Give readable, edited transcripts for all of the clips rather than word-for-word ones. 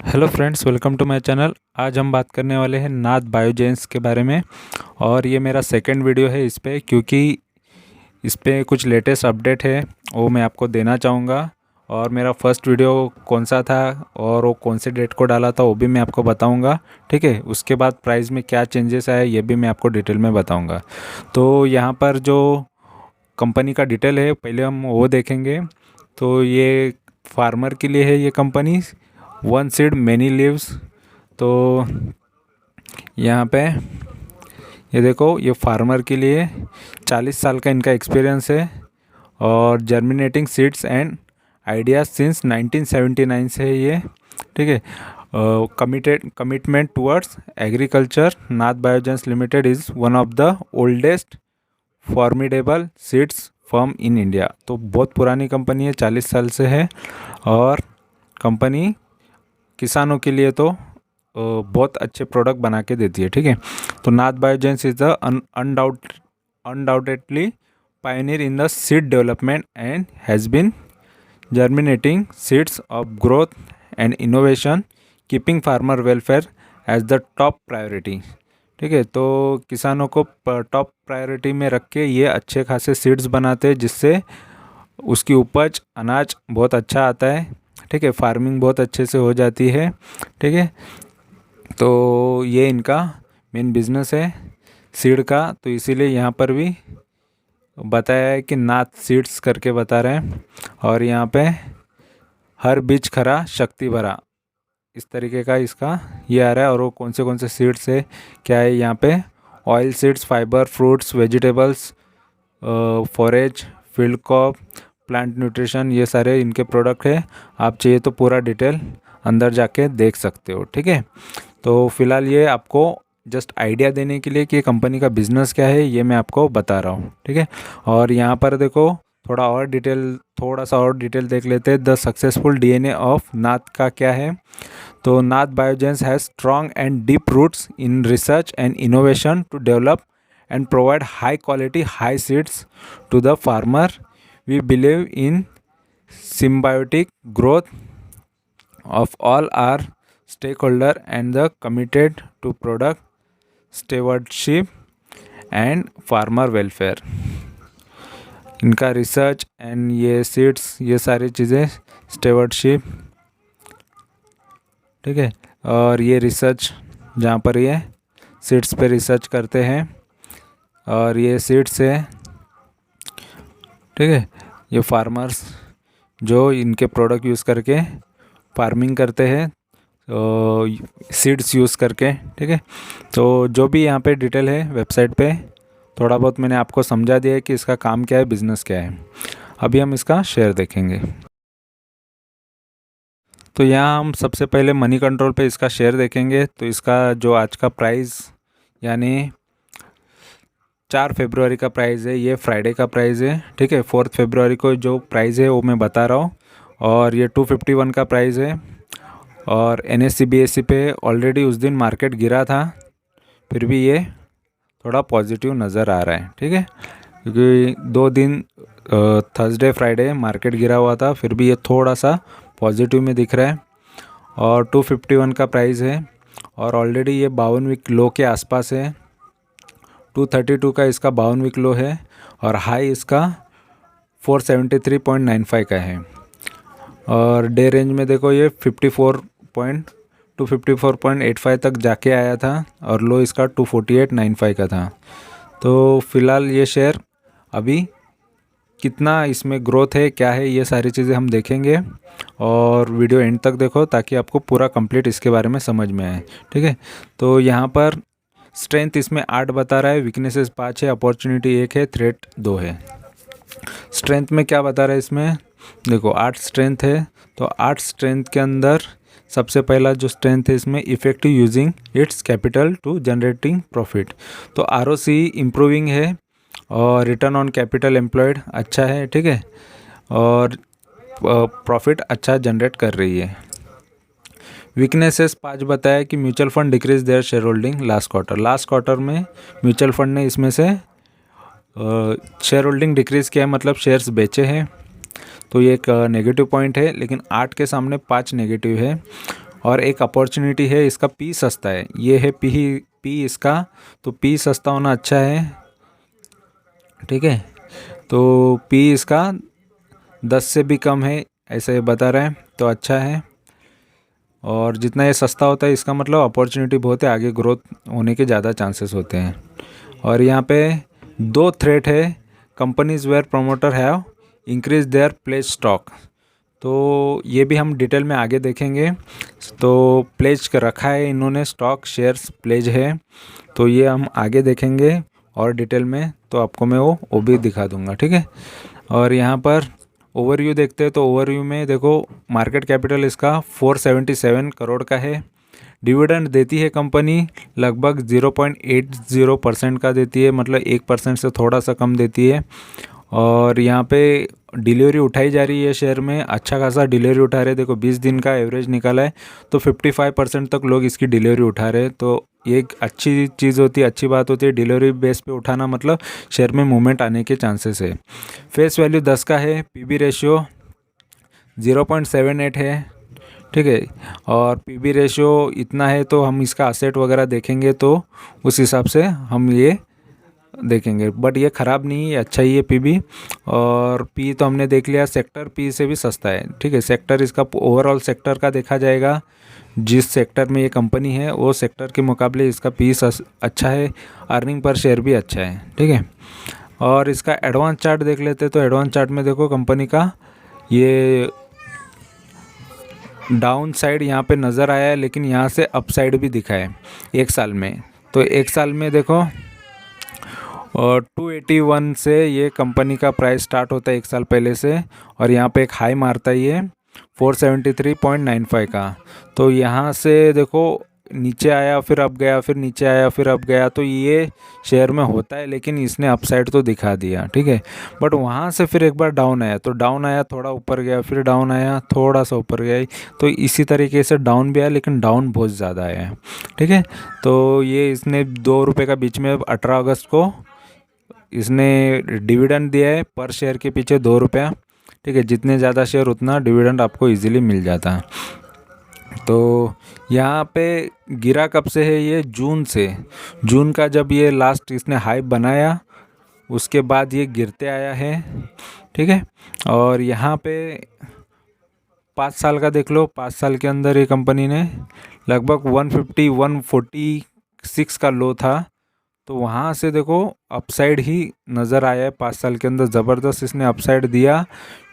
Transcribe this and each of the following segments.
Hello friends, welcome to my channel. आज हम बात करने वाले हैं नाथ बायोजेंस के बारे में। और ये मेरा सेकंड वीडियो है इस पे, क्योंकि इस पे कुछ लेटेस्ट अपडेट है वो मैं आपको देना चाहूँगा। और मेरा फर्स्ट वीडियो कौन सा था और वो कौन से डेट को डाला था वो भी मैं आपको बताऊँगा। ठीक है, उसके बाद प्राइस में क्या चेंजेस आए ये भी मैं आपको डिटेल में बताऊँगा। तो यहाँ पर जो कंपनी का डिटेल है पहले हम वो देखेंगे। तो ये फार्मर के लिए है ये company, one seed many leaves. तो यहाँ पे ये देखो, ये फार्मर के लिए 40 साल का इनका एक्सपीरियंस है। और germinating seeds and ideas since 1979 से है ये। ठीक है, commitment towards agriculture. Nath Biogene limited is one of the oldest formidable seeds firm in India. तो बहुत पुरानी कंपनी है, 40 साल से है। और कंपनी किसानों के लिए तो बहुत अच्छे प्रोडक्ट बना के देती है। ठीक है, तो Nath Biogene is the undoubtedly pioneer in the seed development and has been germinating seeds of growth and innovation, keeping farmer welfare as the top priority। ठीक है, तो किसानों को टॉप प्रायोरिटी में रख के ये अच्छे खासे सीड्स बनाते हैं, जिससे उसकी उपज अनाज बहुत अच्छा आता है। ठीक है, फार्मिंग बहुत अच्छे से हो जाती है। ठीक है, तो ये इनका मेन बिजनेस है सीड का। तो इसीलिए यहाँ पर भी बताया है कि नाथ सीड्स करके बता रहे हैं। और यहाँ पे हर बीज खरा शक्ति भरा, इस तरीके का इसका ये आ रहा है। और वो कौन से सीड्स है क्या है यहाँ पे, oil seeds, fibre, fruits, vegetables, forage, field crop, plant nutrition, ये सारे इनके प्रोडक्ट है। आप चाहिए तो पूरा डिटेल अंदर जाके देख सकते हो। ठीक है, तो फिलहाल ये आपको जस्ट आइडिया देने के लिए कि कंपनी का बिजनेस क्या है ये मैं आपको बता रहा हूँ। ठीक है, और यहाँ पर देखो थोड़ा सा और डिटेल देख लेते हैं। The successful DNA of Nath का क्या है। तो Nath Biogene has strong and deep roots in research and innovation to develop and provide high quality high seeds to the farmer. We believe in symbiotic growth of all our stakeholder and the committed to product stewardship and farmer welfare। इनका research and ये seeds, ये सारी चीज़ें stewardship. ठीक है, और ये research जहाँ पर ये सीड्स पे रिसर्च करते हैं और ये सीड्स है। ठीक है, ये फार्मर्स जो इनके प्रोडक्ट यूज़ करके फार्मिंग करते हैं सीड्स यूज़ करके। ठीक है, तो जो भी यहाँ पे डिटेल है वेबसाइट पे थोड़ा बहुत मैंने आपको समझा दिया है कि इसका काम क्या है, बिजनेस क्या है। अभी हम इसका शेयर देखेंगे। तो यहाँ हम सबसे पहले मनी कंट्रोल पे इसका शेयर देखेंगे। तो इसका जो आज का प्राइस यानी 4 फरवरी का प्राइस है, ये फ्राइडे का प्राइस है। ठीक है, 4 फरवरी को जो प्राइस है वो मैं बता रहा हूँ। और ये 251 का प्राइस है। और NSE BSE पे ऑलरेडी उस दिन मार्केट गिरा था, फिर भी ये थोड़ा पॉजिटिव नज़र आ रहा है। ठीक है, क्योंकि 2 दिन थर्सडे फ्राइडे मार्केट गिरा हुआ था, फिर भी ये थोड़ा सा पॉजिटिव में दिख रहा है। और 251 का प्राइस है और ऑलरेडी ये 52 वीक लो के आसपास है। 232 का इसका 52 वीक लो है और हाई इसका 473.95 का है। और डे रेंज में देखो ये 54.85 तक जाके आया था और लो इसका 248.95 का था। तो फिलहाल ये शेयर अभी कितना इसमें ग्रोथ है क्या है, ये सारी चीज़ें हम देखेंगे। और वीडियो एंड तक देखो ताकि आपको पूरा कंप्लीट इसके बारे में समझ में आए। ठीक है, तो यहाँ पर स्ट्रेंथ इसमें 8 बता रहा है, वीकनेसेस 5 है, अपॉर्चुनिटी 1 है, थ्रेट 2 है। स्ट्रेंथ में क्या बता रहा है इसमें देखो, 8 स्ट्रेंथ है। तो 8 स्ट्रेंथ के अंदर सबसे पहला जो स्ट्रेंथ है इसमें effective using its capital to generating profit. तो ROC इम्प्रूविंग है और रिटर्न ऑन कैपिटल एम्प्लॉयड अच्छा है। ठीक है, और प्रॉफिट अच्छा जनरेट कर रही है। वीकनेसेस 5 बताया कि mutual fund decrease their share holding last quarter में म्यूचुअल फंड ने इसमें से शेयर होल्डिंग डिक्रीज़ किया है, मतलब शेयर्स बेचे हैं। तो ये एक नेगेटिव पॉइंट है, लेकिन 8 के सामने 5 नेगेटिव है। और एक अपॉर्चुनिटी है, इसका पी सस्ता है, ये है पी इसका, तो पी सस्ता होना अच्छा है, ठीक है। तो पी इसका 10 से भी कम है ऐसा ये बता रहा है, तो अच्छा है। और जितना ये सस्ता होता है इसका मतलब अपॉर्चुनिटी बहुत है, आगे ग्रोथ होने के ज़्यादा चांसेस होते हैं। और यहाँ पे 2 थ्रेट है, companies where promoter have increase their pledge stock, तो ये भी हम डिटेल में आगे देखेंगे। तो प्लेज रखा है इन्होंने, स्टॉक शेयर्स प्लेज है, तो ये हम आगे देखेंगे और डिटेल में, तो आपको मैं वो भी दिखा दूंगा, ठीक है। और यहाँ पर ओवरव्यू देखते हैं, तो ओवरव्यू में देखो मार्केट कैपिटल इसका 477 करोड़ का है। डिविडेंड देती है कंपनी लगभग 0.80% का देती है, मतलब 1% से थोड़ा सा कम देती है। और यहाँ पे डिलीवरी उठाई जा रही है शेयर में, अच्छा खासा डिलीवरी उठा रहे हैं, देखो 20 दिन का एवरेज निकाला है, तो 55% तक लोग इसकी डिलीवरी उठा रहे हैं। तो ये एक अच्छी चीज़ होती है, अच्छी बात होती है, डिलीवरी बेस पे उठाना मतलब शेयर में मूवमेंट आने के चांसेस है। फेस वैल्यू 10 का है, पीबी रेशियो 0.78 है, ठीक है। और पीबी रेशियो इतना है, तो हम इसका असेट वगैरह देखेंगे तो उस हिसाब से हम ये देखेंगे, बट ये ख़राब नहीं है, अच्छा ही है पीबी। और पी तो हमने देख लिया, सेक्टर पी से भी सस्ता है, ठीक है। सेक्टर इसका ओवरऑल सेक्टर का देखा जाएगा, जिस सेक्टर में ये कंपनी है वो सेक्टर के मुकाबले इसका पी अच्छा है, अर्निंग पर शेयर भी अच्छा है, ठीक है। और इसका एडवांस चार्ट देख लेते हैं, तो एडवांस चार्ट में देखो कंपनी का ये डाउन साइड यहाँ पे नज़र आया है, लेकिन यहाँ से अप साइड भी दिखा है एक साल में। तो एक साल में देखो और 281 से ये कंपनी का प्राइस स्टार्ट होता है एक साल पहले से, और यहाँ पे एक हाई मारता है ये 473.95 का। तो यहाँ से देखो नीचे आया, फिर अप गया, फिर नीचे आया, फिर अप गया, तो ये शेयर में होता है, लेकिन इसने अपसाइड तो दिखा दिया, ठीक है। बट वहाँ से फिर एक बार डाउन आया, तो डाउन आया, थोड़ा ऊपर गया, फिर डाउन आया, थोड़ा सा ऊपर गया, तो इसी तरीके से डाउन भी आया, लेकिन डाउन बहुत ज़्यादा आया है, ठीक है। तो ये इसने 2 रुपये का बीच में 18 अगस्त को इसने डिविडेंड दिया है, पर शेयर के पीछे 2 रुपया, ठीक है। जितने ज़्यादा शेयर उतना डिविडेंड आपको इजीली मिल जाता है। तो यहाँ पे गिरा कब से है, ये जून से, जून का जब ये लास्ट इसने हाई बनाया उसके बाद ये गिरते आया है, ठीक है। और यहाँ पे 5 साल का देख लो, 5 साल के अंदर ये कंपनी ने लगभग 146 का लो था, तो वहाँ से देखो अपसाइड ही नज़र आया है 5 साल के अंदर, ज़बरदस्त इसने अपसाइड दिया,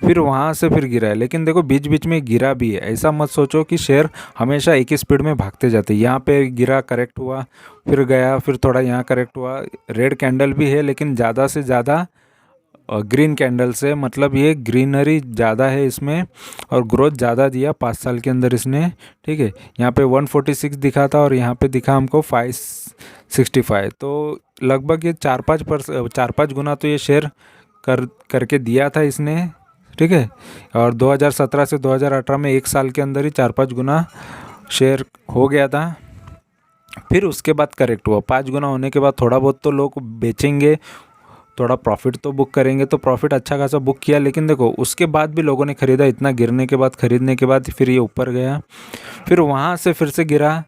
फिर वहाँ से फिर गिरा है। लेकिन देखो बीच बीच में गिरा भी है, ऐसा मत सोचो कि शेयर हमेशा एक ही स्पीड में भागते जाते। यहाँ पे गिरा, करेक्ट हुआ, फिर गया, फिर थोड़ा यहाँ करेक्ट हुआ, रेड कैंडल भी है, लेकिन ज़्यादा से ज़्यादा ग्रीन कैंडल से, मतलब ये ग्रीनरी ज़्यादा है इसमें, और ग्रोथ ज़्यादा दिया 5 साल के अंदर इसने, ठीक है। यहाँ पे 146 दिखा था और यहाँ पे दिखा हमको 565, तो लगभग ये 4-5 गुना तो ये शेयर करके दिया था इसने, ठीक है। और 2017 से 2018 में एक साल के अंदर ही 4-5 गुना शेयर हो गया था। फिर उसके बाद करेक्ट हुआ, 5 गुना होने के बाद थोड़ा बहुत तो लोग बेचेंगे, थोड़ा प्रॉफिट तो बुक करेंगे, तो प्रॉफिट अच्छा खासा बुक किया, लेकिन देखो उसके बाद भी लोगों ने ख़रीदा, इतना गिरने के बाद, ख़रीदने के बाद फिर ये ऊपर गया, फिर वहाँ से फिर से गिरा,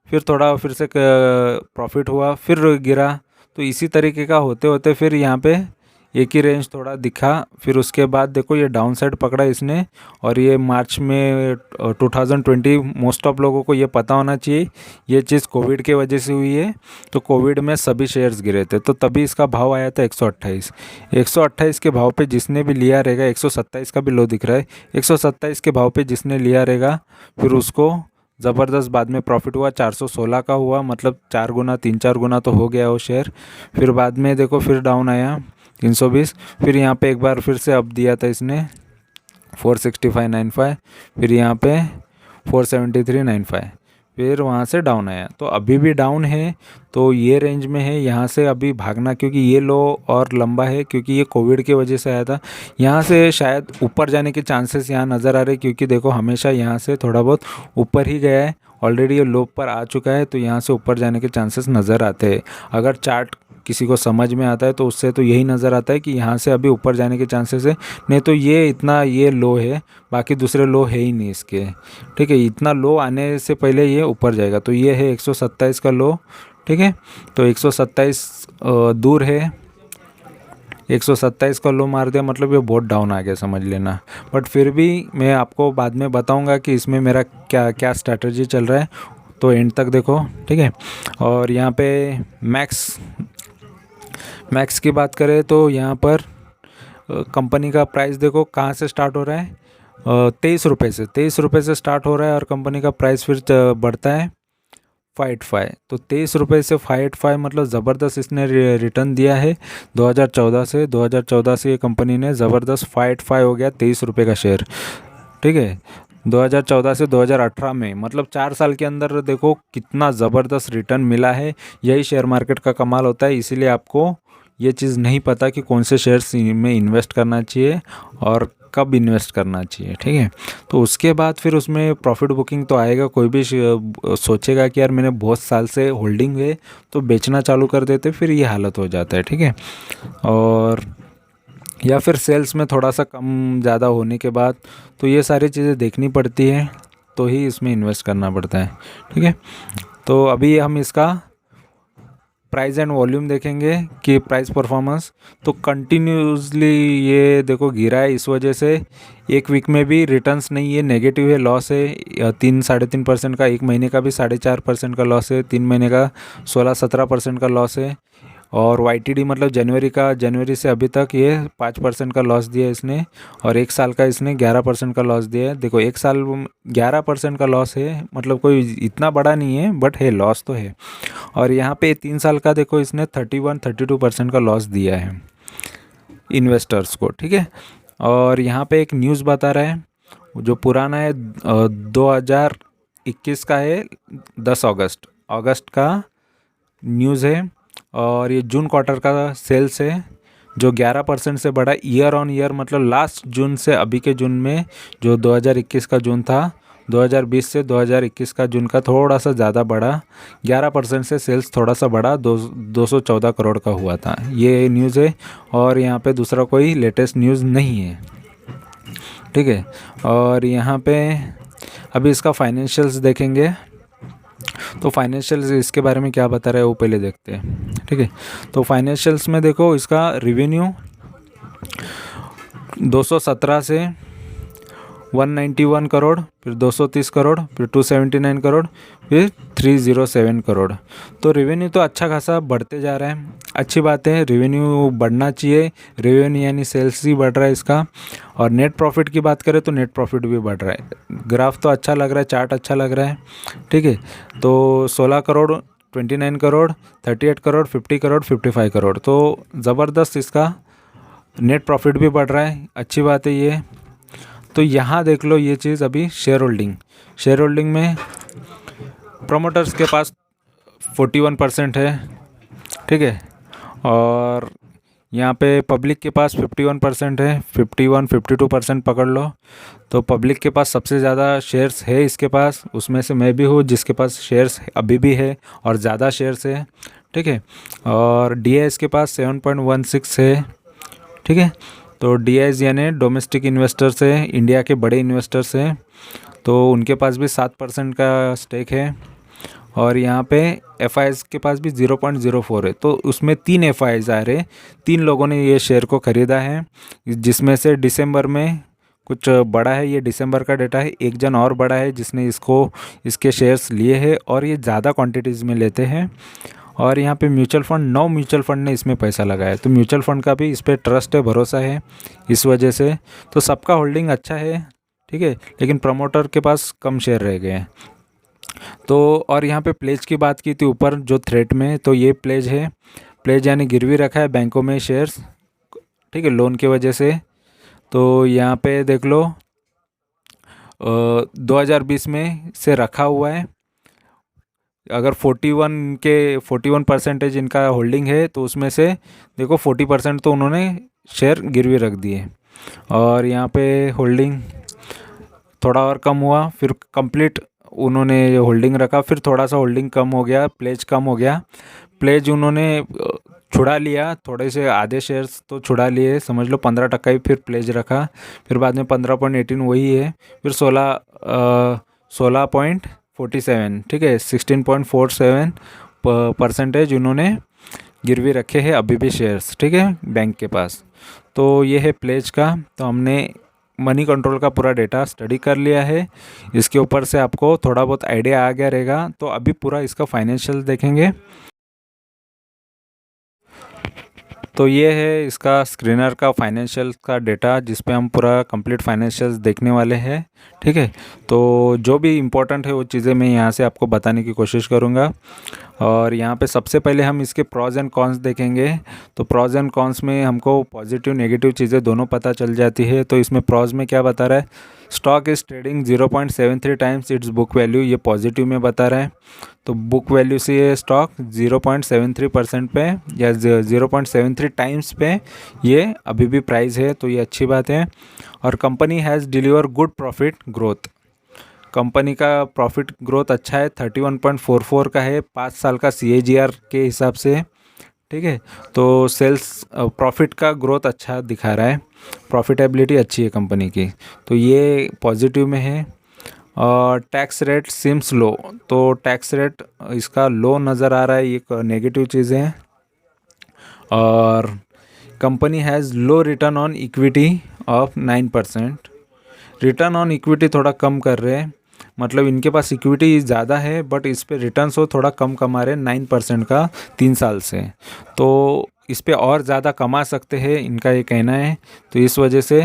फिर थोड़ा फिर से प्रॉफिट हुआ, फिर गिरा। तो इसी तरीके का होते होते फिर यहाँ पे एक ही रेंज थोड़ा दिखा, फिर उसके बाद देखो ये डाउन साइड पकड़ा इसने। और ये मार्च में 2020, मोस्ट ऑफ लोगों को ये पता होना चाहिए, ये चीज़ कोविड के वजह से हुई है। तो कोविड में सभी शेयर्स गिरे थे, तो तभी इसका भाव आया था 128 के भाव पे जिसने भी लिया रहेगा, 127 का भी लो दिख रहा है, 127 के भाव पे जिसने लिया रहेगा, फिर उसको ज़बरदस्त बाद में प्रॉफिट हुआ, 416 का हुआ, मतलब 4 गुना 3-4 गुना तो हो गया वो शेयर। फिर बाद में देखो फिर डाउन आया 320, फिर यहाँ पे एक बार फिर से अप दिया था इसने 465.95, फिर यहाँ पे 473.95, फिर वहाँ से डाउन आया। तो अभी भी डाउन है, तो ये रेंज में है, यहाँ से अभी भागना, क्योंकि ये लो और लंबा है, क्योंकि ये कोविड की वजह से आया था। यहाँ से शायद ऊपर जाने के चांसेस यहाँ नज़र आ रहे, क्योंकि देखो हमेशा यहाँ से थोड़ा बहुत ऊपर ही गया है, ऑलरेडी ये लो पर आ चुका है, तो यहाँ से ऊपर जाने के चांसेस नज़र आते हैं। अगर चार्ट किसी को समझ में आता है तो उससे तो यही नज़र आता है कि यहाँ से अभी ऊपर जाने के चांसेस है, नहीं तो ये इतना ये लो है, बाकी दूसरे लो है ही नहीं इसके। ठीक है, इतना लो आने से पहले ये ऊपर जाएगा। तो ये है 127 का लो। ठीक है, तो 127 दूर है, 127 का लो मार दिया, मतलब ये बहुत डाउन आ गया समझ लेना। बट फिर भी मैं आपको बाद में बताऊंगा कि इसमें मेरा क्या क्या स्ट्रैटेजी चल रहा है, तो एंड तक देखो। ठीक है, और यहाँ पे मैक्स मैक्स की बात करें तो यहाँ पर कंपनी का प्राइस देखो कहाँ से स्टार्ट हो रहा है, 23 रुपये से स्टार्ट हो रहा है, और कंपनी का प्राइस फिर बढ़ता है 585। तो 23 रुपये से 585 मतलब ज़बरदस्त इसने रिटर्न दिया है 2014 से ये कंपनी ने ज़बरदस्त 585 हो गया 23 रुपये का शेयर। ठीक है, 2014 से 2018 में मतलब 4 साल के अंदर देखो कितना ज़बरदस्त रिटर्न मिला है। यही शेयर मार्केट का कमाल होता है, इसीलिए आपको ये चीज़ नहीं पता कि कौन से शेयर्स में इन्वेस्ट करना चाहिए और कब इन्वेस्ट करना चाहिए। ठीक है, तो उसके बाद फिर उसमें प्रॉफिट बुकिंग तो आएगा। कोई भी सोचेगा कि यार मैंने बहुत साल से होल्डिंग है तो बेचना चालू कर देते, फिर ये हालत हो जाता है। ठीक है, और या फिर सेल्स में थोड़ा सा कम ज़्यादा होने के बाद, तो ये सारी चीज़ें देखनी पड़ती है, तो ही इसमें इन्वेस्ट करना पड़ता है। ठीक है, तो अभी हम इसका प्राइस एंड वॉल्यूम देखेंगे कि प्राइस परफॉर्मेंस तो कंटिन्यूसली ये देखो गिरा है, इस वजह से एक वीक में भी रिटर्न्स नहीं है, नेगेटिव है, लॉस है 3-3.5% का, एक महीने का भी 4.5% का लॉस है, 3 महीने का 16-17% का लॉस है, और YTD मतलब जनवरी से अभी तक ये 5% का लॉस दिया है इसने, और एक साल का इसने 11% का लॉस दिया है। देखो एक साल 11% का लॉस है, मतलब कोई इतना बड़ा नहीं है बट है, लॉस तो है। और यहाँ पे 3 साल का देखो इसने 31-32% का लॉस दिया है इन्वेस्टर्स को। ठीक है, और यहाँ पे एक न्यूज़ बता रहा है जो पुराना है 2021 का है, 10 अगस्त का न्यूज़ है, और ये जून क्वार्टर का सेल्स है जो 11% से बढ़ा ईयर ऑन ईयर, मतलब लास्ट जून से अभी के जून में, जो 2021 का जून था, 2020 से 2021 का जून का थोड़ा सा ज़्यादा बढ़ा, 11% से सेल्स थोड़ा सा बढ़ा, 214 करोड़ का हुआ था। ये न्यूज़ है, और यहाँ पे दूसरा कोई लेटेस्ट न्यूज़ नहीं है। ठीक है, और यहाँ पे अभी इसका फाइनेंशियल्स देखेंगे, तो फाइनेंशियल्स इसके बारे में क्या बता रहा है वो पहले देखते हैं। ठीक है, तो फाइनेंशियल्स में देखो इसका रिवेन्यू 217 से 191 करोड़, फिर 230 करोड़, फिर 279 करोड़, फिर 307 करोड़। तो रेवेन्यू तो अच्छा खासा बढ़ते जा रहा है, अच्छी बात है, रेवेन्यू बढ़ना चाहिए, रेवेन्यू यानी सेल्स ही बढ़ रहा है इसका। और नेट प्रॉफिट की बात करें तो नेट प्रॉफिट भी बढ़ रहा है, ग्राफ तो अच्छा लग रहा है, चार्ट अच्छा लग रहा है। ठीक है, तो 16 करोड़, 29 करोड़, 38 करोड़, 50 करोड़, 55 करोड़, तो ज़बरदस्त इसका नेट प्रॉफिट भी बढ़ रहा है, अच्छी बात है ये। तो यहाँ देख लो ये चीज़, अभी शेयर होल्डिंग में प्रोमोटर्स के पास 41% है। ठीक है, और यहाँ पे पब्लिक के पास 51% है, 52% पकड़ लो। तो पब्लिक के पास सबसे ज़्यादा शेयर्स है इसके पास, उसमें से मैं भी हूँ जिसके पास शेयर्स अभी भी है और ज़्यादा शेयर्स है। ठीक है, और DIS के पास 7.16 है। ठीक है, तो DIS यानी डोमेस्टिक इन्वेस्टर्स है, इंडिया के बड़े इन्वेस्टर्स हैं, तो उनके पास भी 7% का स्टेक है। और यहाँ पे FIs के पास भी 0.04 है, तो उसमें 3 FIs आ रहे, 3 लोगों ने ये शेयर को ख़रीदा है, जिसमें से दिसंबर में कुछ बड़ा है, ये दिसंबर का डेटा है, एक जन और बड़ा है जिसने इसके शेयर्स लिए हैं और ये ज़्यादा क्वांटिटीज़ में लेते हैं। और यहाँ पे म्यूचुअल फंड 9 म्यूचुअल फंड ने इसमें पैसा लगाया, तो म्यूचुअल फंड का भी इस पर ट्रस्ट है, भरोसा है, इस वजह से तो सबका होल्डिंग अच्छा है। ठीक है, लेकिन प्रमोटर के पास कम शेयर रह गए हैं। तो और यहाँ पे प्लेज की बात की थी ऊपर जो थ्रेट में, तो ये प्लेज है, प्लेज यानी गिरवी रखा है बैंकों में शेयर्स। ठीक है, लोन की वजह से। तो यहाँ पे देख लो 2020 में से रखा हुआ है, अगर 41% इनका होल्डिंग है तो उसमें से देखो 40% तो उन्होंने शेयर गिरवी रख दिए। और यहाँ पे होल्डिंग थोड़ा और कम हुआ, फिर कंप्लीट उन्होंने होल्डिंग रखा, फिर थोड़ा सा होल्डिंग कम हो गया, प्लेज कम हो गया, प्लेज उन्होंने छुड़ा लिया, थोड़े से आधे शेयर्स तो छुड़ा लिए, समझ लो 15% ही फिर प्लेज रखा, फिर बाद में 15.18 वही है, फिर 16.47, ठीक है, 16.47 परसेंटेज उन्होंने गिरवी रखे हैं अभी भी शेयर्स, ठीक है, बैंक के पास। तो ये है प्लेज का। तो हमने मनी कंट्रोल का पूरा डेटा स्टडी कर लिया है, इसके ऊपर से आपको थोड़ा बहुत आइडिया आ गया रहेगा। तो अभी पूरा इसका फाइनेंशियल देखेंगे। तो ये है इसका स्क्रीनर का फाइनेंशियल का डेटा, जिस पे हम पूरा कंप्लीट फाइनेंशियल्स देखने वाले हैं, ठीक है। तो जो भी इम्पोर्टेंट है वो चीज़ें मैं यहाँ से आपको बताने की कोशिश करूँगा। और यहाँ पे सबसे पहले हम इसके प्रॉज एंड कॉन्स देखेंगे। तो प्रॉज एंड कॉन्स में हमको पॉजिटिव नेगेटिव चीज़ें दोनों पता चल जाती है। तो इसमें प्रॉज में क्या बता रहा है, stock is trading 0.73 times it's book value, ये पॉजिटिव में बता रहा है। तो बुक वैल्यू से ये स्टॉक 0.73% पे या 0.73 टाइम्स पे ये अभी भी प्राइस है, तो ये अच्छी बात है। और company has deliver good profit growth, company का प्रॉफिट ग्रोथ अच्छा है, 31.44 का है 5 साल का CAGR के हिसाब से, ठीक है। तो सेल्स प्रॉफिट का ग्रोथ अच्छा दिखा रहा है, प्रॉफिटेबिलिटी अच्छी है कंपनी की, तो ये पॉजिटिव में है। और टैक्स रेट सिम्स लो, तो टैक्स रेट इसका लो नज़र आ रहा है, ये एक नेगेटिव चीज़ है। और company has low return on equity of 9%, return on equity थोड़ा कम कर रहे हैं, मतलब इनके पास इक्विटी ज़्यादा है बट इस पे रिटर्न्स वो थोड़ा कम कमा रहे हैं 9% का 3 साल से, तो इस पे और ज़्यादा कमा सकते हैं, इनका ये कहना है। तो इस वजह से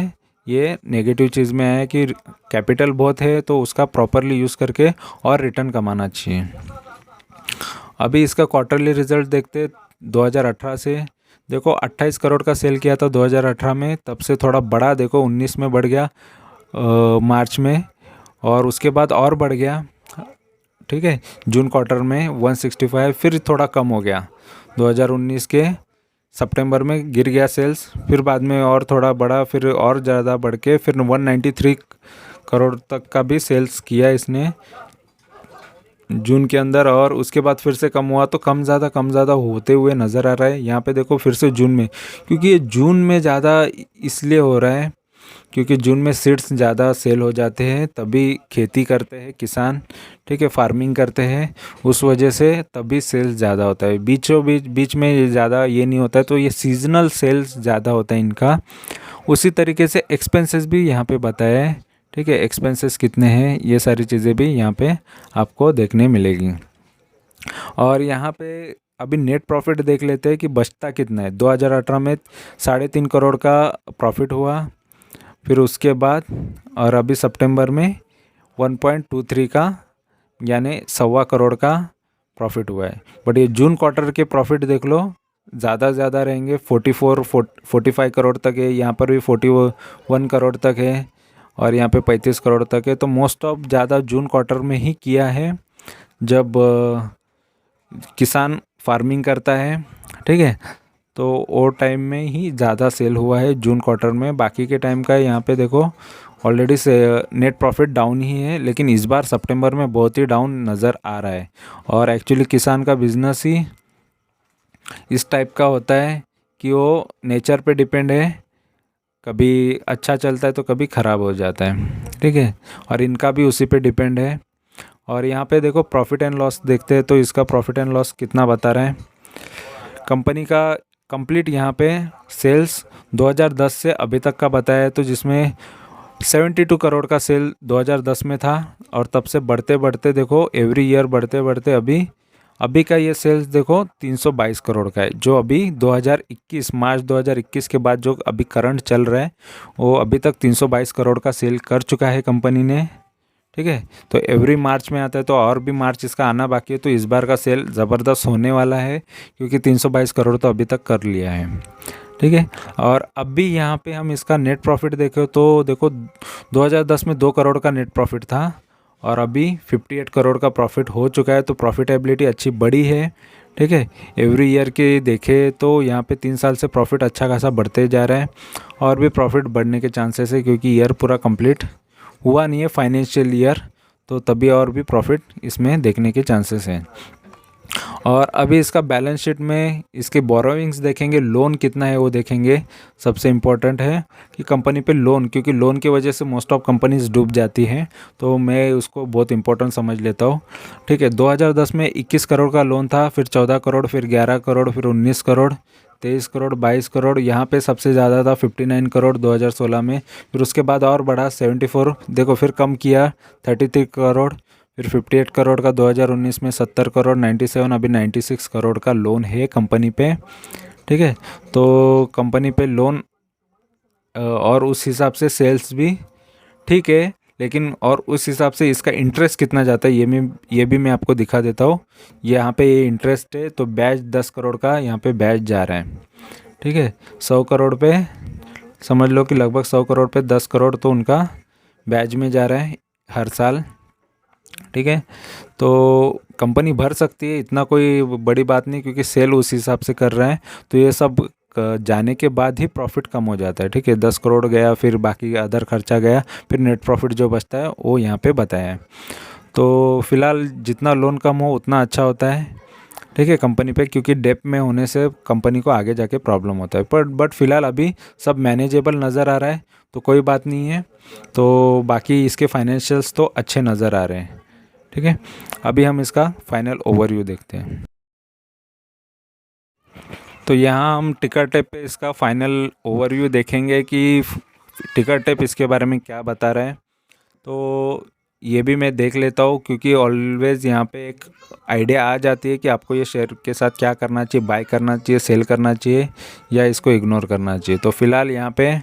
ये नेगेटिव चीज़ में है कि कैपिटल बहुत है तो उसका प्रॉपरली यूज़ करके और रिटर्न कमाना चाहिए। अभी इसका क्वार्टरली रिजल्ट देखते 2018 से, देखो 28 करोड़ का सेल किया था 2018 में, तब से थोड़ा बढ़ा, देखो 19 में बढ़ गया मार्च में, और उसके बाद और बढ़ गया, ठीक है, जून क्वार्टर में 165, फिर थोड़ा कम हो गया 2019 के सितंबर में गिर गया सेल्स, फिर बाद में और थोड़ा बढ़ा, फिर और ज़्यादा बढ़ के फिर 193 करोड़ तक का भी सेल्स किया इसने जून के अंदर, और उसके बाद फिर से कम हुआ। तो कम ज़्यादा होते हुए नज़र आ रहा है। यहाँ पे देखो फिर से जून में, क्योंकि ये जून में ज़्यादा इसलिए हो रहा है क्योंकि जून में सीड्स ज़्यादा सेल हो जाते हैं, तभी खेती करते हैं किसान, ठीक है, फार्मिंग करते हैं, उस वजह से तभी सेल्स ज़्यादा होता है। बीच में ये ज़्यादा ये नहीं होता है, तो ये सीजनल सेल्स ज़्यादा होता है इनका। उसी तरीके से एक्सपेंसेस भी यहाँ पे बताया है, ठीक है, एक्सपेंसेस कितने हैं ये सारी चीज़ें भी यहाँ पे आपको देखने मिलेगी। और यहाँ पे अभी नेट प्रॉफिट देख लेते हैं कि बचता कितना है। 2018 में 3.5 करोड़ का प्रॉफिट हुआ, फिर उसके बाद और अभी सितंबर में 1.23 का यानी 1.25 करोड़ का प्रॉफिट हुआ है। बट ये जून क्वार्टर के प्रॉफिट देख लो, ज़्यादा रहेंगे, 45 करोड़ तक है, यहाँ पर भी 41 करोड़ तक है, और यहाँ पे 35 करोड़ तक है। तो मोस्ट ऑफ ज़्यादा जून क्वार्टर में ही किया है जब किसान फार्मिंग करता है, ठीक है, तो वो टाइम में ही ज़्यादा सेल हुआ है जून क्वार्टर में। बाकी के टाइम का यहाँ पे देखो ऑलरेडी से नेट प्रॉफिट डाउन ही है, लेकिन इस बार सितंबर में बहुत ही डाउन नज़र आ रहा है। और एक्चुअली किसान का बिजनेस ही इस टाइप का होता है कि वो नेचर पे डिपेंड है, कभी अच्छा चलता है तो कभी ख़राब हो जाता है, ठीक है, और इनका भी उसी पे डिपेंड है। और यहाँ पे देखो प्रॉफिट एंड लॉस देखते हैं, तो इसका प्रॉफिट एंड लॉस कितना बता रहा है कंपनी का कंप्लीट। यहाँ पे सेल्स 2010 से अभी तक का बताया है, तो जिसमें 72 करोड़ का सेल 2010 में था, और तब से बढ़ते देखो एवरी ईयर बढ़ते अभी का ये सेल्स देखो 322 करोड़ का है, जो अभी 2021 मार्च 2021 के बाद जो अभी करंट चल रहा है वो अभी तक 322 करोड़ का सेल कर चुका है कंपनी ने, ठीक है। तो एवरी मार्च में आता है, तो और भी मार्च इसका आना बाकी है, तो इस बार का सेल ज़बरदस्त होने वाला है, क्योंकि 322 करोड़ तो अभी तक कर लिया है, ठीक है। और अभी यहाँ पे हम इसका नेट प्रॉफिट देखें तो देखो 2010 में 2 करोड़ का नेट प्रॉफिट था, और अभी 58 करोड़ का प्रॉफिट हो चुका है, तो प्रॉफिटेबिलिटी अच्छी बड़ी है, ठीक है। एवरी ईयर के देखे तो यहाँ पे 3 साल से प्रॉफिट अच्छा खासा बढ़ते जा रहा है, और भी प्रॉफिट बढ़ने के चांसेस है, क्योंकि ईयर पूरा कंप्लीट हुआ नहीं है फाइनेंशियल ईयर, तो तभी और भी प्रॉफिट इसमें देखने के चांसेस हैं। और अभी इसका बैलेंस शीट में इसके बोरोइंग्स देखेंगे, लोन कितना है वो देखेंगे। सबसे इम्पोर्टेंट है कि कंपनी पे लोन, क्योंकि लोन की वजह से मोस्ट ऑफ कंपनीज डूब जाती हैं, तो मैं उसको बहुत इंपॉर्टेंट समझ लेता हूँ। ठीक है, 2010 में 21 करोड़ का लोन था, फिर 14 करोड़, फिर 11 करोड़, फिर 19 करोड़, 23 करोड़, 22 करोड़, यहाँ पे सबसे ज़्यादा था 59 करोड़ 2016 में। फिर उसके बाद और बढ़ा 74, देखो फिर कम किया 33 करोड़, फिर 58 करोड़ का 2019 में, 70 करोड़, 97, अभी 96 करोड़ का लोन है कंपनी पे। ठीक है, तो कंपनी पे लोन और उस हिसाब से सेल्स भी ठीक है, लेकिन और उस हिसाब से इसका इंटरेस्ट कितना जाता है ये भी मैं आपको दिखा देता हूँ। यहाँ पे ये इंटरेस्ट है, तो ब्याज 10 करोड़ का यहाँ पे ब्याज जा रहा है। ठीक है, 100 करोड़ पे समझ लो कि लगभग 100 करोड़ पे 10 करोड़ तो उनका ब्याज में जा रहा है हर साल। ठीक है, तो कंपनी भर सकती है, इतना कोई बड़ी बात नहीं, क्योंकि सेल उस हिसाब से कर रहा है। तो ये सब जाने के बाद ही प्रॉफिट कम हो जाता है। ठीक है, 10 करोड़ गया, फिर बाकी अदर खर्चा गया, फिर नेट प्रॉफिट जो बचता है वो यहाँ पे बताया है। तो फिलहाल जितना लोन कम हो उतना अच्छा होता है। ठीक है, कंपनी पे, क्योंकि डेप में होने से कंपनी को आगे जाके प्रॉब्लम होता है। बट फिलहाल अभी सब मैनेजेबल नज़र आ रहा है, तो कोई बात नहीं है। तो बाकी इसके फाइनेंशियल्स तो अच्छे नज़र आ रहे हैं। ठीक है, अभी हम इसका फाइनल ओवरव्यू देखते हैं। तो यहाँ हम टिकर टेप पे इसका फाइनल ओवरव्यू देखेंगे कि टिकर टेप इसके बारे में क्या बता रहा है। तो ये भी मैं देख लेता हूँ, क्योंकि ऑलवेज़ यहाँ पे एक आइडिया आ जाती है कि आपको ये शेयर के साथ क्या करना चाहिए, बाय करना चाहिए, सेल करना चाहिए, या इसको इग्नोर करना चाहिए। तो फिलहाल यहाँ पे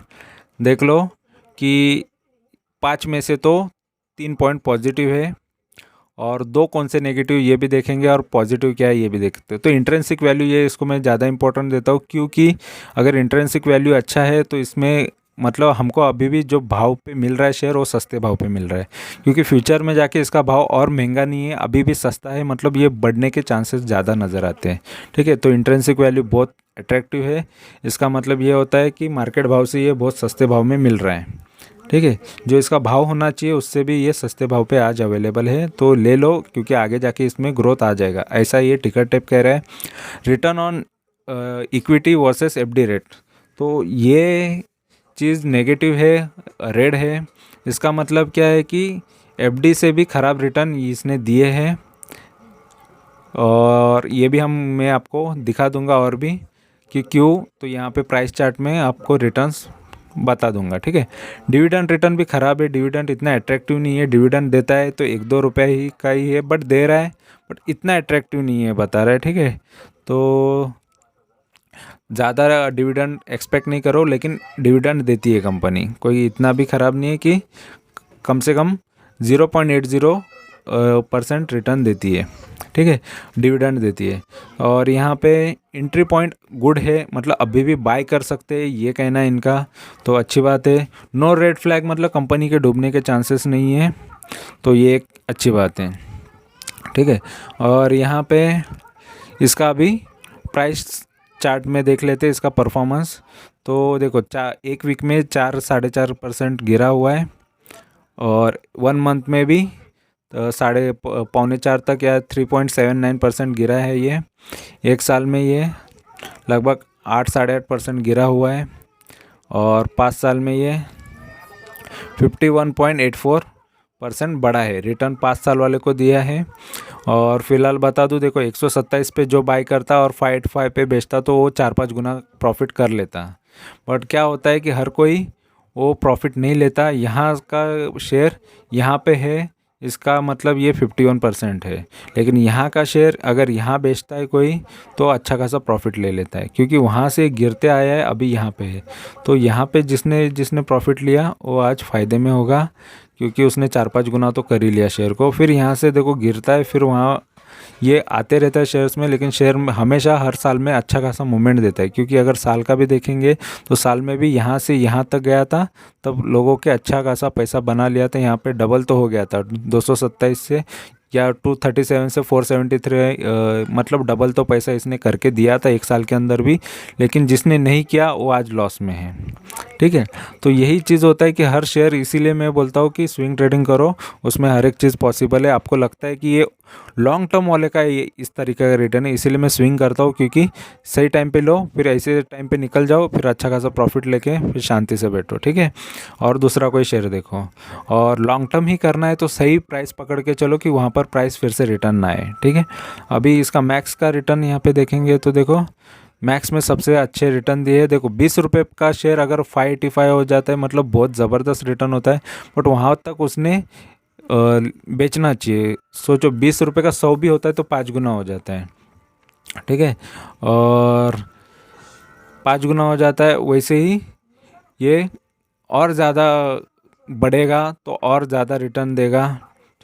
देख लो कि 5 में से तो 3 पॉइंट पॉजिटिव है, और 2 कौन से नेगेटिव ये भी देखेंगे, और पॉजिटिव क्या है ये भी देखते हैं। तो इंट्रिंसिक वैल्यू, ये इसको मैं ज़्यादा इंपॉर्टेंट देता हूँ, क्योंकि अगर इंट्रिंसिक वैल्यू अच्छा है तो इसमें मतलब हमको अभी भी जो भाव पे मिल रहा है शेयर, वो सस्ते भाव पे मिल रहा है, क्योंकि फ्यूचर में जाके इसका भाव और महंगा नहीं है, अभी भी सस्ता है, मतलब ये बढ़ने के चांसेस ज़्यादा नज़र आते हैं। ठीक है, तो इंट्रिंसिक वैल्यू बहुत अट्रैक्टिव है। इसका मतलब ये होता है कि मार्केट भाव से ये बहुत सस्ते भाव में मिल रहा है। ठीक है, जो इसका भाव होना चाहिए उससे भी ये सस्ते भाव पे आज अवेलेबल है, तो ले लो, क्योंकि आगे जाके इसमें ग्रोथ आ जाएगा, ऐसा ये टिकर टेप कह रहा है। Return on equity versus FD rate, तो ये चीज़ नेगेटिव है, रेड है। इसका मतलब क्या है कि एफडी से भी ख़राब रिटर्न इसने दिए हैं, और ये भी मैं आपको दिखा दूंगा और भी कि क्यों। तो यहाँ पे प्राइस चार्ट में आपको रिटर्न्स बता दूंगा। ठीक है, डिविडेंड रिटर्न भी ख़राब है, डिविडेंड इतना अट्रैक्टिव नहीं है। डिविडेंड देता है तो 1-2 रुपये ही का ही है, बट दे रहा है, बट इतना अट्रैक्टिव नहीं है बता रहा है। ठीक है, तो ज़्यादा डिविडेंड एक्सपेक्ट नहीं करो, लेकिन डिविडेंड देती है कंपनी, कोई इतना भी ख़राब नहीं है कि कम से कम 0.80% रिटर्न देती है। ठीक है, डिविडेंड देती है, और यहाँ पे एंट्री पॉइंट गुड है, मतलब अभी भी बाय कर सकते हैं, ये कहना है इनका, तो अच्छी बात है। नो रेड फ्लैग, मतलब कंपनी के डूबने के चांसेस नहीं है, तो ये एक अच्छी बात है। ठीक है, और यहाँ पे इसका अभी प्राइस चार्ट में देख लेते हैं इसका परफॉर्मेंस। तो देखो, एक वीक में 4-4.5% गिरा हुआ है, और 1 मंथ में भी 3.25 तक या 3.79% गिरा है ये। एक साल में ये लगभग 8-8.5% गिरा हुआ है, और 5 साल में ये 51.84% बढ़ा है। रिटर्न 5 साल वाले को दिया है। और फिलहाल बता दूं, देखो 127 पे जो बाई करता और 5 पे बेचता तो वो 4-5 गुना प्रॉफिट कर लेता, बट क्या होता है कि हर कोई वो प्रॉफिट नहीं लेता। यहाँ का शेयर यहाँ पे है, इसका मतलब ये 51% है, लेकिन यहाँ का शेयर अगर यहाँ बेचता है कोई तो अच्छा खासा प्रॉफिट ले लेता है, क्योंकि वहाँ से गिरते आया है, अभी यहाँ पे है। तो यहाँ पे जिसने जिसने प्रॉफिट लिया वो आज फ़ायदे में होगा, क्योंकि उसने 4-5 गुना तो कर ही लिया शेयर को। फिर यहाँ से देखो गिरता है, फिर वहाँ ये आते रहता है शेयर्स में, लेकिन शेयर में हमेशा हर साल में अच्छा खासा मूवमेंट देता है, क्योंकि अगर साल का भी देखेंगे तो साल में भी यहाँ से यहाँ तक गया था, तब लोगों के अच्छा खासा पैसा बना लिया था। यहाँ पे डबल तो हो गया था 227 से, या 237 से 473, मतलब डबल तो पैसा इसने करके दिया था एक साल के अंदर भी, लेकिन जिसने नहीं किया वो आज लॉस में है। ठीक है, तो यही चीज़ होता है कि हर शेयर, इसीलिए मैं बोलता हूँ कि स्विंग ट्रेडिंग करो, उसमें हर एक चीज़ पॉसिबल है। आपको लगता है कि ये लॉन्ग टर्म वाले का ये इस तरीके का रिटर्न है, इसीलिए मैं स्विंग करता हूँ, क्योंकि सही टाइम पे लो, फिर ऐसे टाइम पे निकल जाओ, फिर अच्छा खासा प्रॉफिट लेके फिर शांति से बैठो, ठीक है। और दूसरा कोई शेयर देखो, और लॉन्ग टर्म ही करना है तो सही प्राइस पकड़ के चलो कि वहाँ पर प्राइस फिर से रिटर्न ना आए, ठीक है। अभी इसका मैक्स का रिटर्न यहाँ पे देखेंगे तो देखो मैक्स में सबसे अच्छे रिटर्न दिए है। देखो 20 रुपये का शेयर अगर 585 हो जाता है मतलब बहुत ज़बरदस्त रिटर्न होता है, बट वहाँ तक उसने बेचना चाहिए। सोचो 20 रुपये का 100 भी होता है तो 5 गुना हो जाता है, ठीक है। और 5 गुना हो जाता है, वैसे ही ये और ज़्यादा बढ़ेगा तो और ज़्यादा रिटर्न देगा,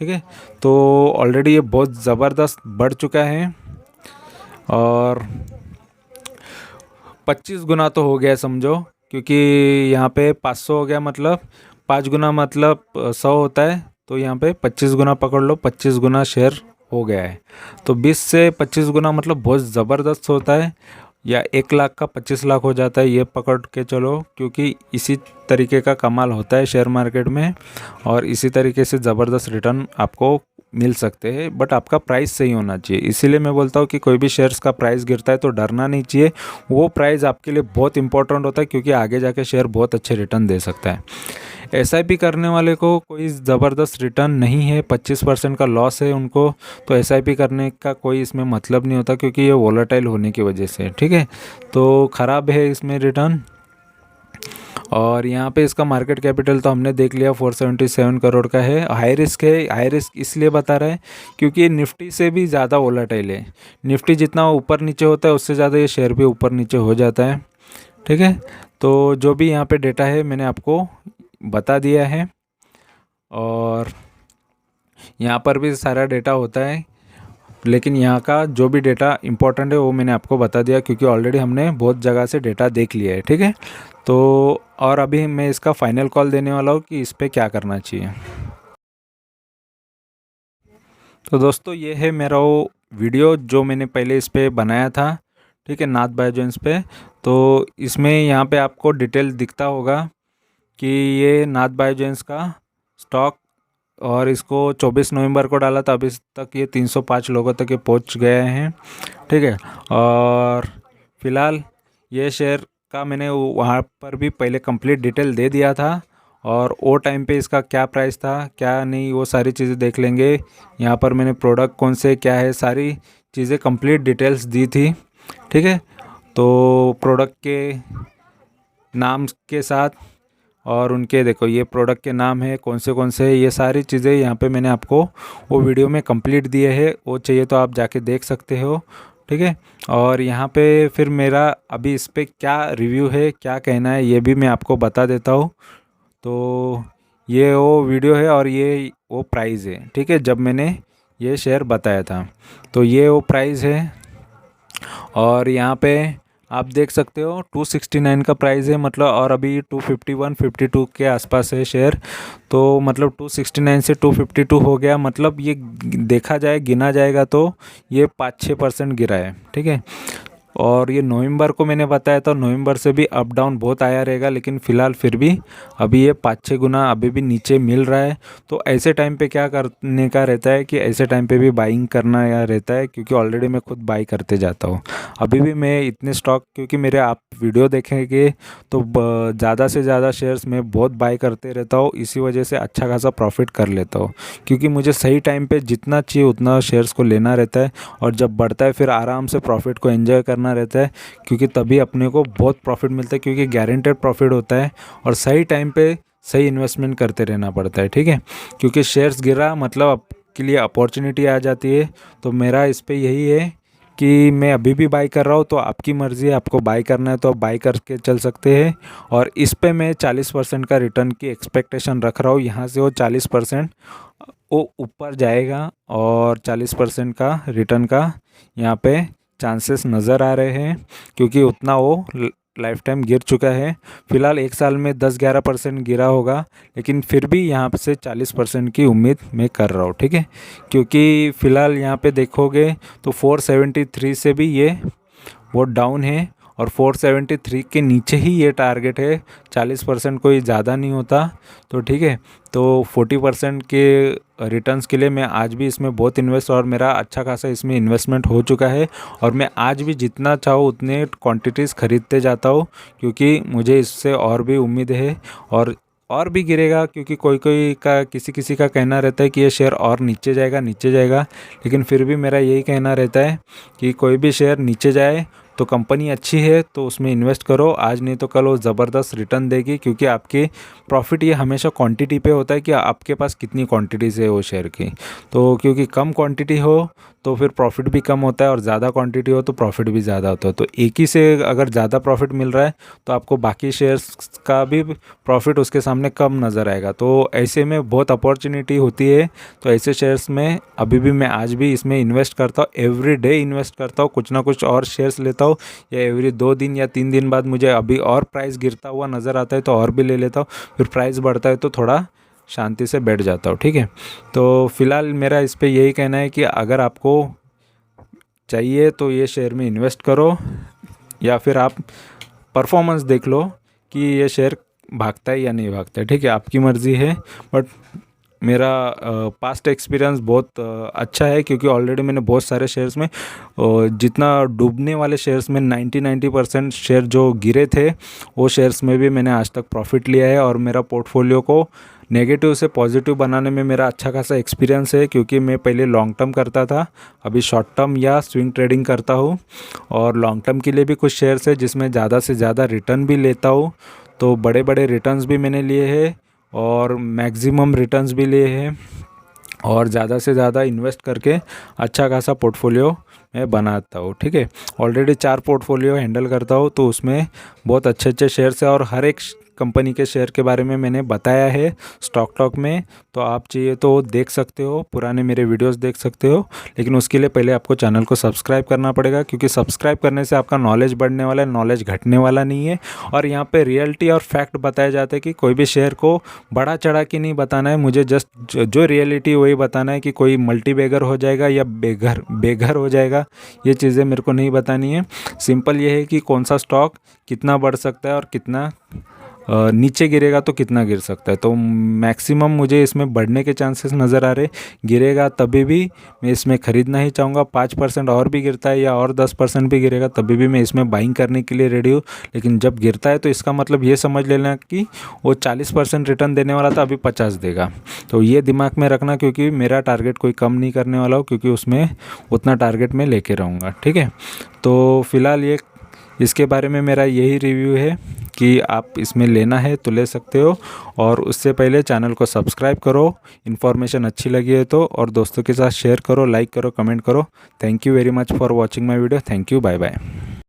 ठीक है। तो ऑलरेडी ये बहुत ज़बरदस्त बढ़ चुका है, और 25 गुना तो हो गया समझो, क्योंकि यहाँ पे 500 हो गया, मतलब 5 गुना मतलब 100 होता है, तो यहाँ पे 25 गुना पकड़ लो, 25 गुना शेयर हो गया है। तो 20 से 25 गुना मतलब बहुत ज़बरदस्त होता है, या 1 लाख का 25 लाख हो जाता है, ये पकड़ के चलो, क्योंकि इसी तरीके का कमाल होता है शेयर मार्केट में, और इसी तरीके से ज़बरदस्त रिटर्न आपको मिल सकते हैं, बट आपका प्राइस सही होना चाहिए। इसीलिए मैं बोलता हूँ कि कोई भी शेयर्स का प्राइस गिरता है तो डरना नहीं चाहिए, वो प्राइस आपके लिए बहुत इंपॉर्टेंट होता है, क्योंकि आगे जाके शेयर बहुत अच्छे रिटर्न दे सकता है। एसआईपी करने वाले को कोई ज़बरदस्त रिटर्न नहीं है, 25% का लॉस है उनको, तो एसआईपी करने का कोई इसमें मतलब नहीं होता, क्योंकि ये वोलेटाइल होने की वजह से, ठीक है। तो ख़राब है इसमें रिटर्न। और यहाँ पे इसका मार्केट कैपिटल तो हमने देख लिया 477 करोड़ का है। हाई रिस्क है, हाई रिस्क इसलिए बता रहा है क्योंकि ये निफ्टी से भी ज़्यादा वोलेटाइल है। निफ्टी जितना ऊपर नीचे होता है उससे ज़्यादा ये शेयर भी ऊपर नीचे हो जाता है, ठीक है। तो जो भी यहाँ पे डेटा है मैंने आपको बता दिया है, और यहाँ पर भी सारा डेटा होता है, लेकिन यहाँ का जो भी डेटा इम्पोर्टेंट है वो मैंने आपको बता दिया, क्योंकि ऑलरेडी हमने बहुत जगह से डेटा देख लिया है, ठीक है। तो और अभी मैं इसका फाइनल कॉल देने वाला हूँ कि इस पर क्या करना चाहिए। तो दोस्तों ये है मेरा वो वीडियो जो मैंने पहले इस पर बनाया था, ठीक है, नाथ बायोजेंस पे। तो इसमें यहाँ पे आपको डिटेल दिखता होगा कि ये नाथ बायोजेंस का स्टॉक, और इसको 24 नवंबर को डाला था, अभी तक ये 305 लोगों तक ये पहुंच गए हैं, ठीक है। और फिलहाल ये शेयर का मैंने वहाँ पर भी पहले कंप्लीट डिटेल दे दिया था, और वो टाइम पे इसका क्या प्राइस था क्या नहीं वो सारी चीज़ें देख लेंगे। यहाँ पर मैंने प्रोडक्ट कौन से क्या है सारी चीज़ें कंप्लीट डिटेल्स दी थी, ठीक है। तो प्रोडक्ट के नाम के साथ, और उनके देखो ये प्रोडक्ट के नाम है कौन से ये सारी चीज़ें यहाँ पे मैंने आपको वो वीडियो में कंप्लीट दिए हैं, वो चाहिए तो आप जाके देख सकते हो, ठीक है। और यहाँ पे फिर मेरा अभी इस पर क्या रिव्यू है क्या कहना है ये भी मैं आपको बता देता हूँ। तो ये वो वीडियो है और ये वो प्राइस है, ठीक है, जब मैंने ये शेयर बताया था। तो ये वो प्राइस है, और यहाँ पे आप देख सकते हो 269 का प्राइस है, मतलब, और अभी 251 52 के आसपास है शेयर। तो मतलब 269 से 252 हो गया, मतलब ये देखा जाए गिना जाएगा तो ये 5-6% गिरा है, ठीक है। और ये नवंबर को मैंने बताया था, नवंबर से भी अप डाउन बहुत आया रहेगा, लेकिन फ़िलहाल फिर भी अभी ये 5-6 गुना अभी भी नीचे मिल रहा है। तो ऐसे टाइम पे क्या करने का रहता है कि ऐसे टाइम पे भी बाइंग करना या रहता है, क्योंकि ऑलरेडी मैं खुद बाई करते जाता हूँ। अभी भी मैं इतने स्टॉक, क्योंकि मेरे आप वीडियो देखेंगे तो ज़्यादा से ज़्यादा शेयर्स मैं बहुत बाई करते रहता हूँ, इसी वजह से अच्छा खासा प्रॉफिट कर लेता हूँ, क्योंकि मुझे सही टाइम पे जितना चाहिए उतना शेयर्स को लेना रहता है, और जब बढ़ता है फिर आराम से प्रॉफिट को एंजॉय करना रहता है, क्योंकि तभी अपने को बहुत प्रॉफिट मिलता है, क्योंकि गारंटेड प्रॉफिट होता है, और सही टाइम पे सही इन्वेस्टमेंट करते रहना पड़ता है, ठीक है। क्योंकि शेयर्स गिरा मतलब आपके लिए अपॉर्चुनिटी आ जाती है। तो मेरा इस पे यही है कि मैं अभी भी बाई कर रहा हूँ, तो आपकी मर्ज़ी है, आपको बाई करना है तो आप बाई करके चल सकते हैं। और इस पे मैं 40% का रिटर्न की एक्सपेक्टेशन रख रहा हूँ, यहाँ से वो 40% वो ऊपर जाएगा, और 40% का रिटर्न का यहाँ पे चांसेस नज़र आ रहे हैं, क्योंकि उतना वो लाइफ टाइम गिर चुका है। फ़िलहाल 1 साल में 10-11% गिरा होगा, लेकिन फिर भी यहाँ से 40% की उम्मीद मैं कर रहा हूँ, ठीक है। क्योंकि फ़िलहाल यहाँ पे देखोगे तो 473 से भी ये वो डाउन है, और 473 के नीचे ही ये टारगेट है, 40% कोई ज़्यादा नहीं होता। तो ठीक है, तो 40% के रिटर्न्स के लिए मैं आज भी इसमें बहुत इन्वेस्ट, और मेरा अच्छा खासा इसमें इन्वेस्टमेंट हो चुका है, और मैं आज भी जितना चाहूँ उतने क्वांटिटीज़ खरीदते जाता हूँ, क्योंकि मुझे इससे और भी उम्मीद है और भी गिरेगा, क्योंकि कोई कोई का किसी किसी का कहना रहता है कि ये शेयर और नीचे जाएगा नीचे जाएगा, लेकिन फिर भी मेरा यही कहना रहता है कि कोई भी शेयर नीचे जाए तो कंपनी अच्छी है तो उसमें इन्वेस्ट करो, आज नहीं तो कल वो ज़बरदस्त रिटर्न देगी, क्योंकि आपके प्रॉफिट ये हमेशा क्वांटिटी पे होता है कि आपके पास कितनी क्वांटिटीज़ है वो शेयर की। तो क्योंकि कम क्वांटिटी हो तो फिर प्रॉफिट भी कम होता है, और ज़्यादा क्वांटिटी हो तो प्रॉफिट भी ज़्यादा होता है। तो एक ही से अगर ज़्यादा प्रॉफिट मिल रहा है तो आपको बाकी शेयर्स का भी प्रॉफिट उसके सामने कम नज़र आएगा। तो ऐसे में बहुत अपॉर्चुनिटी होती है। तो ऐसे शेयर्स में अभी भी मैं आज भी इसमें इन्वेस्ट करता हूँ, एवरी डे इन्वेस्ट करता हूँ, कुछ ना कुछ और शेयर्स लेता हूँ, या एवरी 2 दिन या 3 दिन बाद मुझे अभी और प्राइस गिरता हुआ नज़र आता है तो और भी ले लेता हूँ, फिर प्राइस बढ़ता है तो थोड़ा शांति से बैठ जाता हूँ। ठीक है, तो फिलहाल मेरा इस पर यही कहना है कि अगर आपको चाहिए तो ये शेयर में इन्वेस्ट करो, या फिर आप परफॉर्मेंस देख लो कि ये शेयर भागता है या नहीं भागता है। ठीक है, आपकी मर्ज़ी है, बट मेरा पास्ट एक्सपीरियंस बहुत अच्छा है, क्योंकि ऑलरेडी मैंने बहुत सारे शेयर्स में जितना डूबने वाले शेयर्स में 90% शेयर जो गिरे थे वो शेयर्स में भी मैंने आज तक प्रॉफिट लिया है, और मेरा पोर्टफोलियो को नेगेटिव से पॉजिटिव बनाने में मेरा अच्छा खासा एक्सपीरियंस है, क्योंकि मैं पहले लॉन्ग टर्म करता था, अभी शॉर्ट टर्म या स्विंग ट्रेडिंग करता हूँ, और लॉन्ग टर्म के लिए भी कुछ शेयर्स है जिसमें ज़्यादा से ज़्यादा रिटर्न भी लेता हूँ। तो बड़े बड़े रिटर्न्स भी मैंने लिए हैं और मैक्सिमम रिटर्न्स भी लिए हैं, और ज़्यादा से ज़्यादा इन्वेस्ट करके अच्छा खासा पोर्टफोलियो मैं बनाता हूँ। ठीक है, ऑलरेडी 4 पोर्टफोलियो हैंडल करता हूँ, तो उसमें बहुत अच्छे अच्छे शेयर्स है, और हर एक कंपनी के शेयर के बारे में मैंने बताया है स्टॉक टॉक में। तो आप चाहिए तो देख सकते हो, पुराने मेरे वीडियोस देख सकते हो, लेकिन उसके लिए पहले आपको चैनल को सब्सक्राइब करना पड़ेगा, क्योंकि सब्सक्राइब करने से आपका नॉलेज बढ़ने वाला है, नॉलेज घटने वाला नहीं है। और यहाँ पे रियलिटी और फैक्ट बताए जाते हैं कि कोई भी शेयर को बढ़ा चढ़ा के नहीं बताना है, मुझे जस्ट जो रियलिटी वही बताना है, कि कोई मल्टी बैगर हो जाएगा या बेघर हो जाएगा, ये चीज़ें मेरे को नहीं बतानी है। सिंपल ये है कि कौन सा स्टॉक कितना बढ़ सकता है और कितना नीचे गिरेगा तो कितना गिर सकता है। तो मैक्सिमम मुझे इसमें बढ़ने के चांसेस नज़र आ रहे, गिरेगा तभी भी मैं इसमें ख़रीदना ही चाहूँगा। 5% और भी गिरता है या और 10% भी गिरेगा तभी भी मैं इसमें बाइंग करने के लिए रेडी हूँ। लेकिन जब गिरता है तो इसका मतलब ये समझ लेना कि वो 40% रिटर्न देने वाला था, अभी 50 देगा। तो ये दिमाग में रखना, क्योंकि मेरा टारगेट कोई कम नहीं करने वाला हो, क्योंकि उसमें उतना टारगेट मैं लेके रहूँगा। ठीक है, तो फिलहाल ये इसके बारे में मेरा यही रिव्यू है कि आप इसमें लेना है तो ले सकते हो, और उससे पहले चैनल को सब्सक्राइब करो, इन्फॉर्मेशन अच्छी लगी है तो, और दोस्तों के साथ शेयर करो, लाइक करो, कमेंट करो। Thank you very much for watching my video. Thank you, bye bye.